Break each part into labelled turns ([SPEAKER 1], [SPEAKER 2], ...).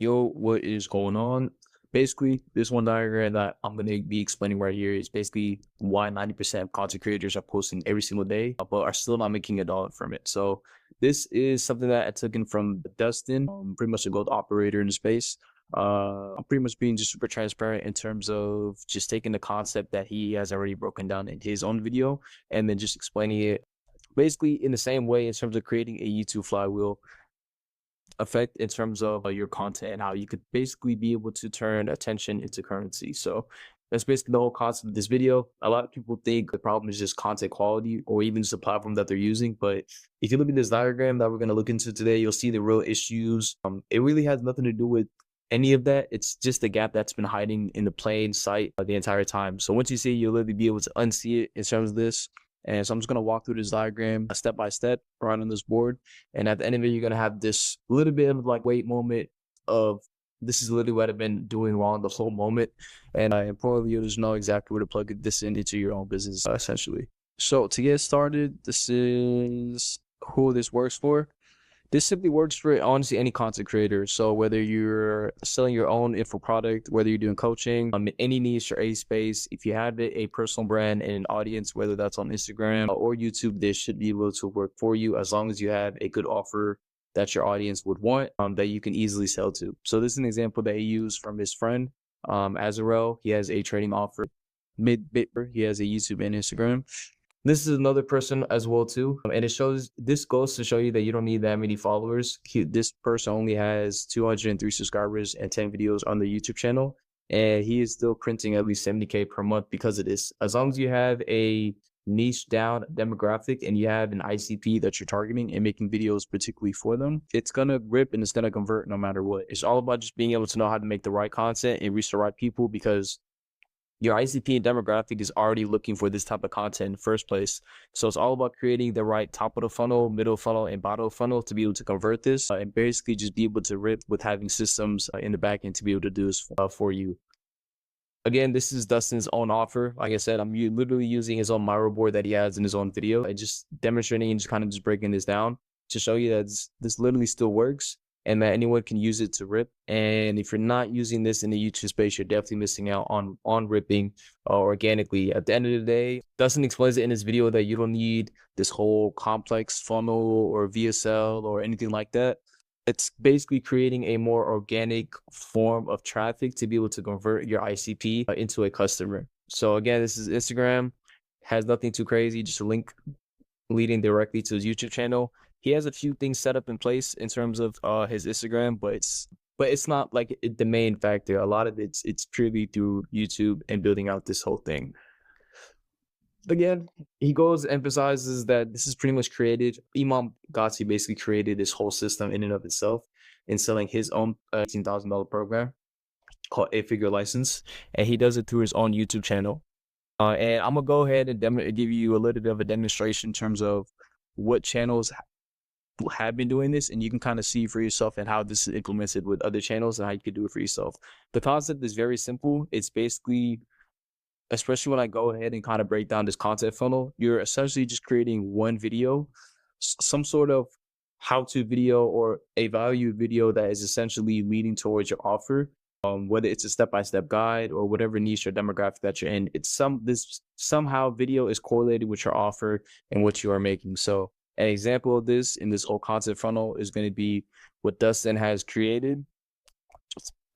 [SPEAKER 1] Yo, what is going on? Basically, this one diagram that I'm going to be explaining right here is basically why 90% of content creators are posting every single day, but are still not making a dollar from it. So this is something that I took in from Dustin, pretty much a gold operator in the space. I'm pretty much being just super transparent in terms of just taking the concept that he has already broken down in his own video and then just explaining it basically in the same way in terms of creating a YouTube flywheel effect in terms of your content and how you could basically be able to turn attention into currency. So that's basically the whole concept of this video. A lot of people think the problem is just content quality or even just the platform that they're using. But if you look at this diagram that we're going to look into today, you'll see the real issues. It really has nothing to do with any of that. It's just a gap that's been hiding in the plain sight the entire time. So once you see it, you'll literally be able to unsee it in terms of this. And so I'm just going to walk through this diagram step by step right on this board. And at the end of it, you're going to have this little bit of like wait moment of this is literally what I've been doing wrong the whole moment. And importantly, you'll just know exactly where to plug this into your own business, essentially. So to get started, this is who this works for. This simply works for honestly any content creator. So whether you're selling your own info product, whether you're doing coaching, any niche or a space, if you have a personal brand and an audience, whether that's on Instagram or YouTube, this should be able to work for you as long as you have a good offer that your audience would want that you can easily sell to. So this is an example that he used from his friend, Azarel. He has a trading offer. Midbitber, he has a YouTube and Instagram. This is another person as well too, and this goes to show you that you don't need that many followers. This person only has 203 subscribers and 10 videos on the YouTube channel, and he is still printing at least 70K per month because of this. As long as you have a niche down demographic and you have an ICP that you're targeting and making videos particularly for them, it's gonna rip and it's gonna convert no matter what. It's all about just being able to know how to make the right content and reach the right people, because your ICP and demographic is already looking for this type of content in the first place. So it's all about creating the right top of the funnel, middle funnel, and bottom of the funnel to be able to convert this and basically just be able to rip with having systems in the back end to be able to do this for you. Again, this is Dustin's own offer. Like I said, I'm literally using his own Miro board that he has in his own video and just demonstrating and just kind of just breaking this down to show you that this literally still works and that anyone can use it to rip. And if you're not using this in the YouTube space, you're definitely missing out on ripping organically. At the end of the day, Dustin explains it in his video that you don't need this whole complex funnel or VSL or anything like that. It's basically creating a more organic form of traffic to be able to convert your ICP into a customer. So again, this is Instagram, has nothing too crazy, just a link leading directly to his YouTube channel. He has a few things set up in place in terms of his Instagram, but it's not like the main factor. A lot of it's purely through YouTube and building out this whole thing. Again, he emphasizes that this is pretty much created. Imam Ghazi basically created this whole system in and of itself in selling his own $18,000 program called 8-Figure License, and he does it through his own YouTube channel. And I'm gonna go ahead and give you a little bit of a demonstration in terms of what channels have been doing this, and you can kind of see for yourself and how this is implemented with other channels and how you could do it for yourself. The concept is very simple. It's basically, especially when I go ahead and kind of break down this content funnel, you're essentially just creating one video, some sort of how-to video or a value video that is essentially leading towards your offer, whether it's a step-by-step guide or whatever niche or demographic that you're in. This somehow video is correlated with your offer and what you are making. So an example of this in this whole content funnel is going to be what Dustin has created.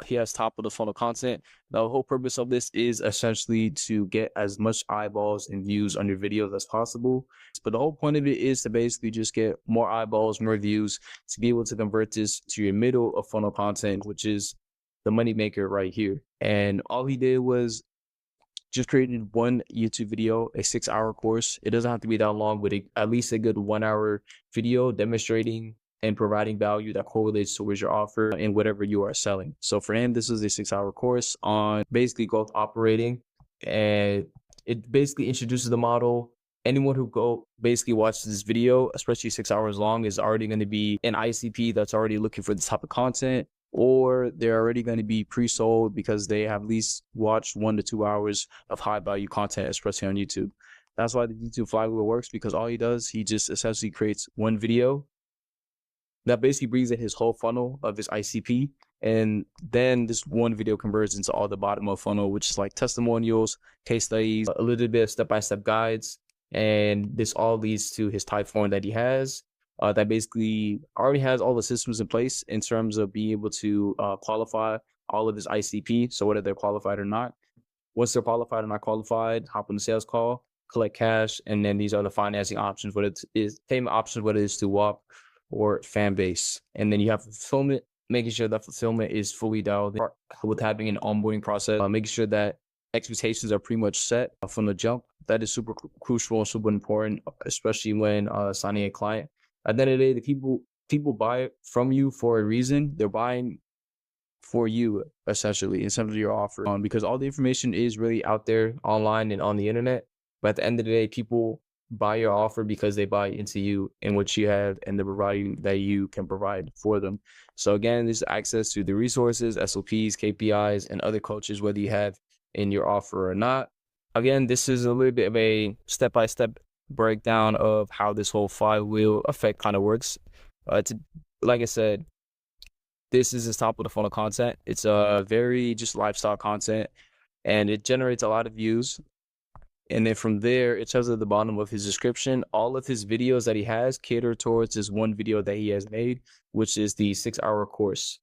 [SPEAKER 1] He has top of the funnel content. The whole purpose of this is essentially to get as much eyeballs and views on your videos as possible. But the whole point of it is to basically just get more eyeballs, more views, to be able to convert this to your middle of funnel content, which is the money maker right here. And all he did was just created one YouTube video, a 6-hour course. It doesn't have to be that long, but at least a good 1-hour video demonstrating and providing value that correlates towards your offer and whatever you are selling. So for him, this is a 6-hour course on basically growth operating, and it basically introduces the model. Anyone who basically watches this video, especially 6 hours long, is already going to be an ICP that's already looking for this type of content, or they're already going to be pre-sold because they have at least watched 1 to 2 hours of high value content, especially on YouTube. That's why the YouTube flywheel works, because all he does, he just essentially creates one video that basically brings in his whole funnel of his ICP. And then this one video converts into all the bottom of funnel, which is like testimonials, case studies, a little bit of step-by-step guides. And this all leads to his type form that he has, that basically already has all the systems in place in terms of being able to qualify all of his ICP. So whether they're qualified or not, once they're qualified or not qualified, hop on the sales call, collect cash, and then these are the financing options, whether it is payment options, whether it's to WAP or fan base. And then you have fulfillment, making sure that fulfillment is fully dialed in with having an onboarding process, making sure that expectations are pretty much set from the jump. That is super crucial and super important, especially when signing a client. At the end of the day, the people buy from you for a reason. They're buying for you, essentially, in terms of your offer, because all the information is really out there online and on the internet. But at the end of the day, people buy your offer because they buy into you and what you have and the providing that you can provide for them. So again, there's access to the resources, SOPs, KPIs, and other coaches, whether you have in your offer or not. Again, this is a little bit of a step-by-step breakdown of how this whole flywheel effect kind of works. Like I said, this is the top of the funnel content. It's a very just lifestyle content, and it generates a lot of views. And then from there, it says at the bottom of his description, all of his videos that he has cater towards this one video that he has made, which is the 6-hour course.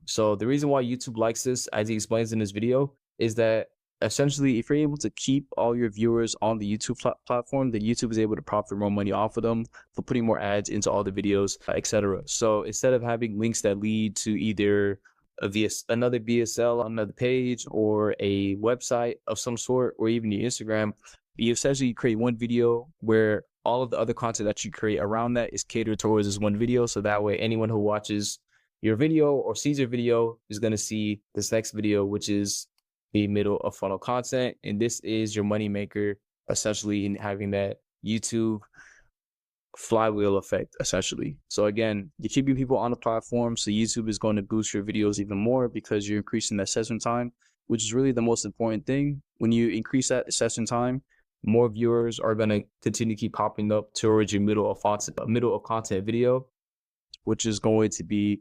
[SPEAKER 1] So the reason why YouTube likes this, as he explains in this video, is that essentially, if you're able to keep all your viewers on the YouTube platform, then YouTube is able to profit more money off of them for putting more ads into all the videos, etc. So instead of having links that lead to either another BSL on another page or a website of some sort, or even your Instagram, you essentially create one video where all of the other content that you create around that is catered towards this one video. So that way, anyone who watches your video or sees your video is going to see this next video, which is the middle of funnel content. And this is your money maker, essentially, in having that YouTube flywheel effect, essentially. So again, you're keeping people on the platform, so YouTube is going to boost your videos even more because you're increasing that session time, which is really the most important thing. When you increase that session time, more viewers are going to continue to keep popping up towards your middle of content video, which is going to be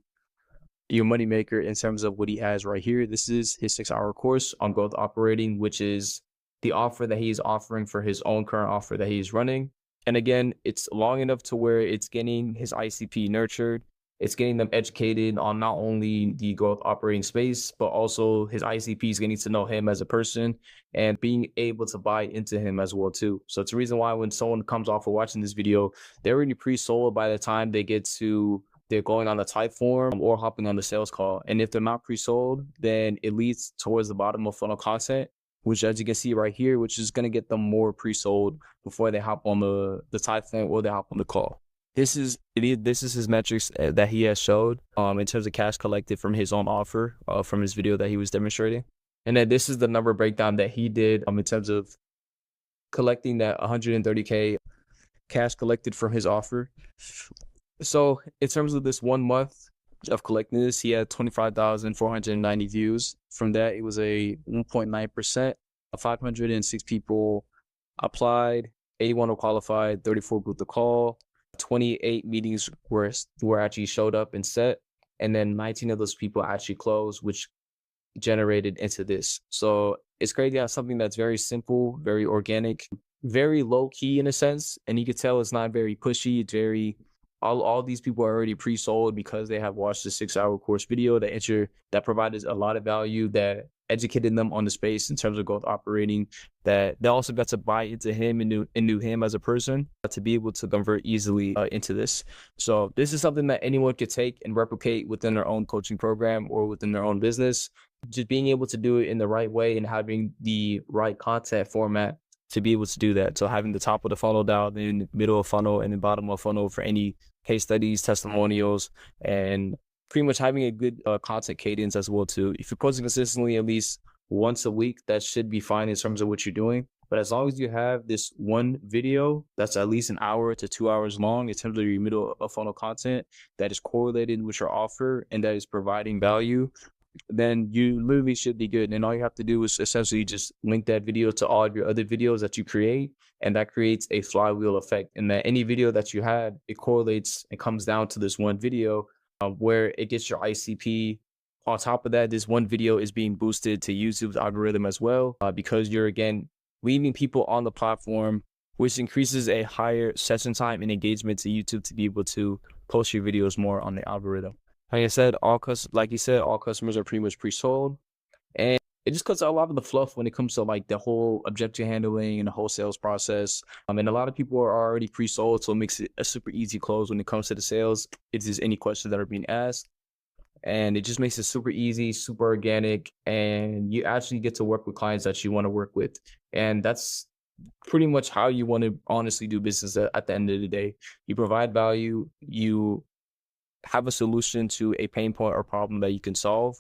[SPEAKER 1] your moneymaker in terms of what he has right here. This is his 6-hour course on growth operating, which is the offer that he's offering for his own current offer that he's running. And again, it's long enough to where it's getting his ICP nurtured. It's getting them educated on not only the growth operating space, but also his ICP is getting to know him as a person and being able to buy into him as well too. So it's the reason why when someone comes off of watching this video, they're already pre-sold by the time they're going on the type form or hopping on the sales call. And if they're not pre-sold, then it leads towards the bottom of funnel content, which, as you can see right here, which is going to get them more pre-sold before they hop on the type form or they hop on the call. This is his metrics that he has showed in terms of cash collected from his own offer from his video that he was demonstrating. And then this is the number breakdown that he did in terms of collecting that 130K cash collected from his offer. So in terms of this 1 month of collecting this, he had 25,490 views. From that, it was a 1.9%. 506 people applied, 81 were qualified, 34 booked the call, 28 meetings were actually showed up and set, and then 19 of those people actually closed, which generated into this. So it's crazy how something that's very simple, very organic, very low key in a sense, and you could tell it's not very pushy. It's very all these people are already pre-sold because they have watched the 6-hour course video that provided a lot of value, that educated them on the space in terms of growth operating, that they also got to buy into him and knew him as a person to be able to convert easily into this. So this is something that anyone could take and replicate within their own coaching program or within their own business. Just being able to do it in the right way and having the right content format to be able to do that. So having the top of the funnel dialed in, middle of funnel, and the bottom of funnel for any case studies, testimonials, and pretty much having a good content cadence as well too. If you're posting consistently at least once a week, that should be fine in terms of what you're doing. But as long as you have this one video that's at least 1 hour to 2 hours long in terms of your middle of funnel content that is correlated with your offer and that is providing value, then you literally should be good. And all you have to do is essentially just link that video to all of your other videos that you create. And that creates a flywheel effect. And that any video that you had, it correlates and comes down to this one video where it gets your ICP. On top of that, this one video is being boosted to YouTube's algorithm as well, because you're, again, leaving people on the platform, which increases a higher session time and engagement to YouTube to be able to post your videos more on the algorithm. Like I said, like you said, all customers are pretty much pre-sold, and it just cuts out a lot of the fluff when it comes to like the whole objection handling and the whole sales process. And a lot of people are already pre-sold, so it makes it a super easy close when it comes to the sales. If there's any questions that are being asked, and it just makes it super easy, super organic, and you actually get to work with clients that you want to work with, and that's pretty much how you want to honestly do business at the end of the day. You provide value, you have a solution to a pain point or problem that you can solve,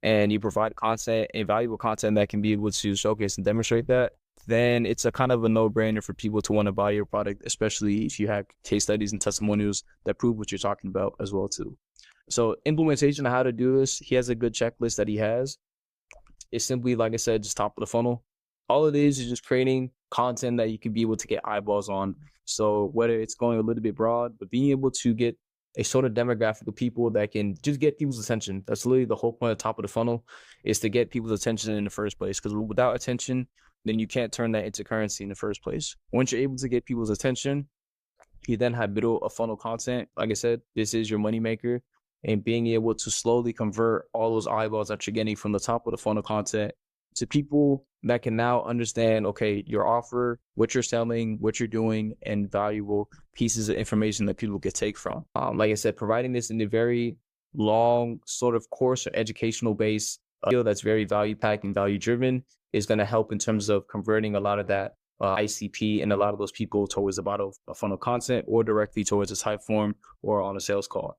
[SPEAKER 1] and you provide content and valuable content that can be able to showcase and demonstrate that, then it's a kind of a no-brainer for people to want to buy your product, especially if you have case studies and testimonials that prove what you're talking about as well too. So implementation of how to do this, he has a good checklist that he has. It's simply, like I said, just top of the funnel. All it is just creating content that you can be able to get eyeballs on. So whether it's going a little bit broad, but being able to get a sort of demographic of people that can just get people's attention. That's literally the whole point of top of the funnel, is to get people's attention in the first place. Because without attention, then you can't turn that into currency in the first place. Once you're able to get people's attention, you then have middle of funnel content. Like I said, this is your moneymaker. And being able to slowly convert all those eyeballs that you're getting from the top of the funnel content to people that can now understand, okay, your offer, what you're selling, what you're doing, and valuable pieces of information that people can take from. Like I said, providing this in a very long sort of course or educational base, that's very value packed and value driven, is going to help in terms of converting a lot of that ICP and a lot of those people towards the bottom of funnel content, or directly towards a type form or on a sales call.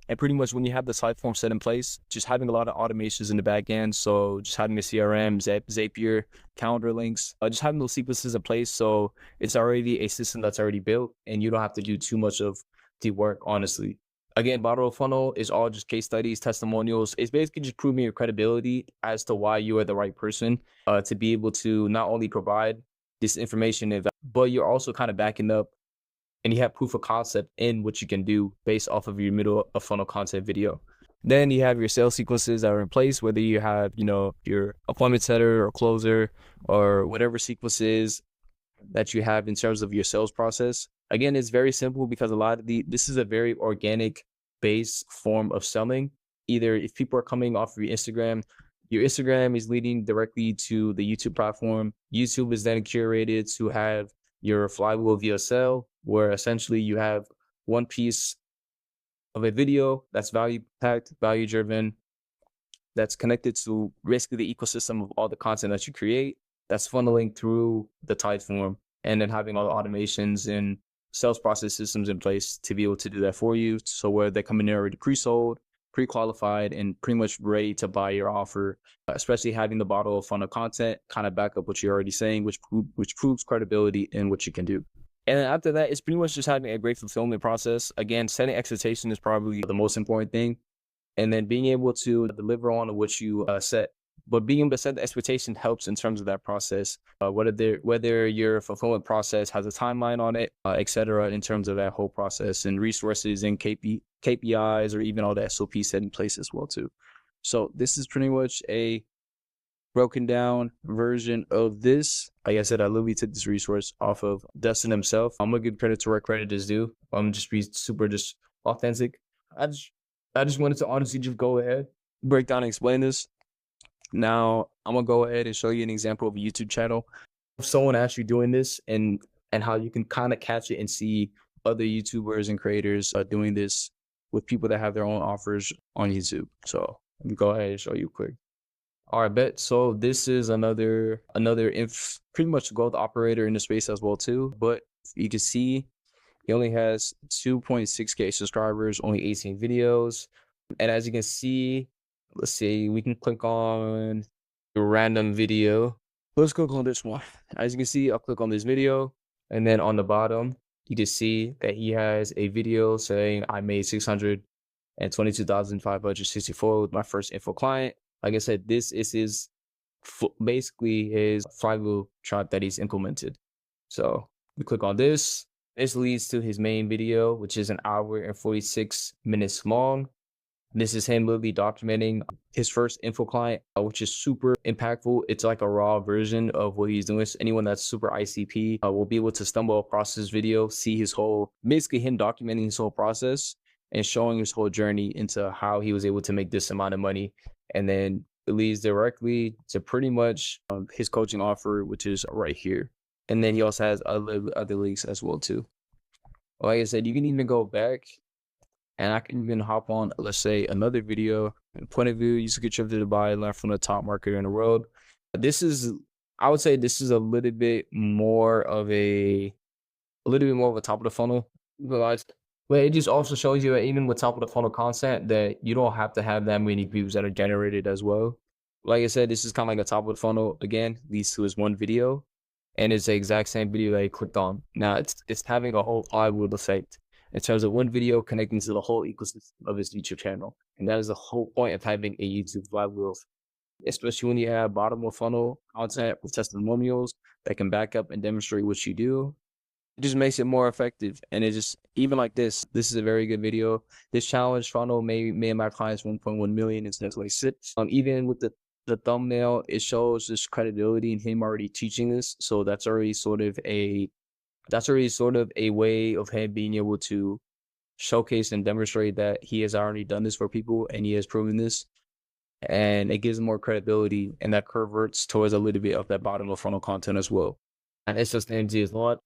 [SPEAKER 1] And pretty much when you have the site form set in place, just having a lot of automations in the back end. So just having a CRM, Zapier, calendar links, just having those sequences in place. So it's already a system that's already built and you don't have to do too much of the work, honestly. Again, bottom of funnel is all just case studies, testimonials. It's basically just proving your credibility as to why you are the right person to be able to not only provide this information, but you're also kind of backing up, and you have proof of concept in what you can do based off of your middle of funnel content video. Then you have your sales sequences that are in place, whether you have, your appointment setter or closer or whatever sequences that you have in terms of your sales process. Again, it's very simple because this is a very organic base form of selling. Either if people are coming off of your Instagram is leading directly to the YouTube platform. YouTube is then curated to have your flywheel VSL, where essentially you have one piece of a video that's value packed, value driven, that's connected to basically the ecosystem of all the content that you create, that's funneling through the type form, and then having all the automations and sales process systems in place to be able to do that for you. So where they come in already pre-sold, pre-qualified, and pretty much ready to buy your offer, especially having the bottle of funnel content kind of back up what you're already saying, which proves credibility in what you can do. And then after that, it's pretty much just having a great fulfillment process. Again, setting expectation is probably the most important thing. And then being able to deliver on what you set. But being able to set the expectation helps in terms of that process, whether your fulfillment process has a timeline on it, et cetera, in terms of that whole process, and resources and KPIs, or even all the SOP set in place as well too. So this is pretty much a broken down version of this. Like I said, I literally took this resource off of Dustin himself. I'm gonna give credit to where credit is due. I'm just be super just authentic. I just wanted to honestly just go ahead, break down and explain this. Now I'm gonna go ahead and show you an example of a YouTube channel of someone actually doing this, and how you can kind of catch it and see other YouTubers and creators doing this with people that have their own offers on YouTube. So let me go ahead and show you quick. All right, bet. So this is another pretty much growth operator in the space as well too. But you can see he only has 2.6K subscribers, only 18 videos. And as you can see, let's see, we can click on a random video. Let's click on this one. As you can see, I'll click on this video, and then on the bottom, you can see that he has a video saying I made $600 and 22,564 with my first info client. Like I said, this is his basically his flywheel chart that he's implemented. So we click on this. This leads to his main video, which is an hour and 46 minutes long. This is him literally documenting his first info client, which is super impactful. It's like a raw version of what he's doing. So anyone that's super ICP will be able to stumble across this video, see his whole, basically him documenting his whole process and showing his whole journey into how he was able to make this amount of money. And then it leads directly to pretty much his coaching offer, which is right here. And then he also has other links as well too. Like I said, you can even go back and I can even hop on, let's say, another video. Point of view, you should trip to Dubai and learn from the top marketer in the world. This is, I would say this is a little bit more of a top of the funnel. But it just also shows you that even with top of the funnel content that you don't have to have that many views that are generated as well. Like I said, this is kind of like a top of the funnel. Again, leads to his one video. And it's the exact same video that he clicked on. Now it's having a whole flywheel effect in terms of one video connecting to the whole ecosystem of his YouTube channel. And that is the whole point of having a YouTube flywheel, especially when you have bottom of funnel content with testimonials that can back up and demonstrate what you do. It just makes it more effective. And it just, even like this is a very good video. This challenge funnel made my clients 1.1 million instead of like 6. Even with the thumbnail, it shows this credibility in him already teaching this. So that's already sort of a way of him being able to showcase and demonstrate that he has already done this for people and he has proven this. And it gives him more credibility, and that converts towards a little bit of that bottom of funnel content as well. And it's just empty as lot.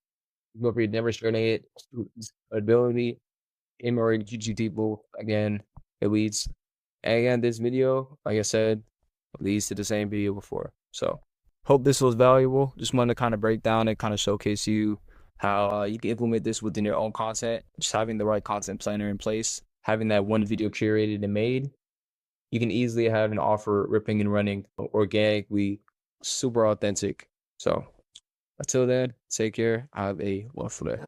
[SPEAKER 1] You'll be demonstrating it, ability, him already teaching people. Again, it leads. And again, this video, like I said, leads to the same video before. So hope this was valuable. Just wanted to kind of break down and kind of showcase you how you can implement this within your own content. Just having the right content planner in place, having that one video curated and made, you can easily have an offer ripping and running organically, super authentic. So until then, take care. Have a wonderful day.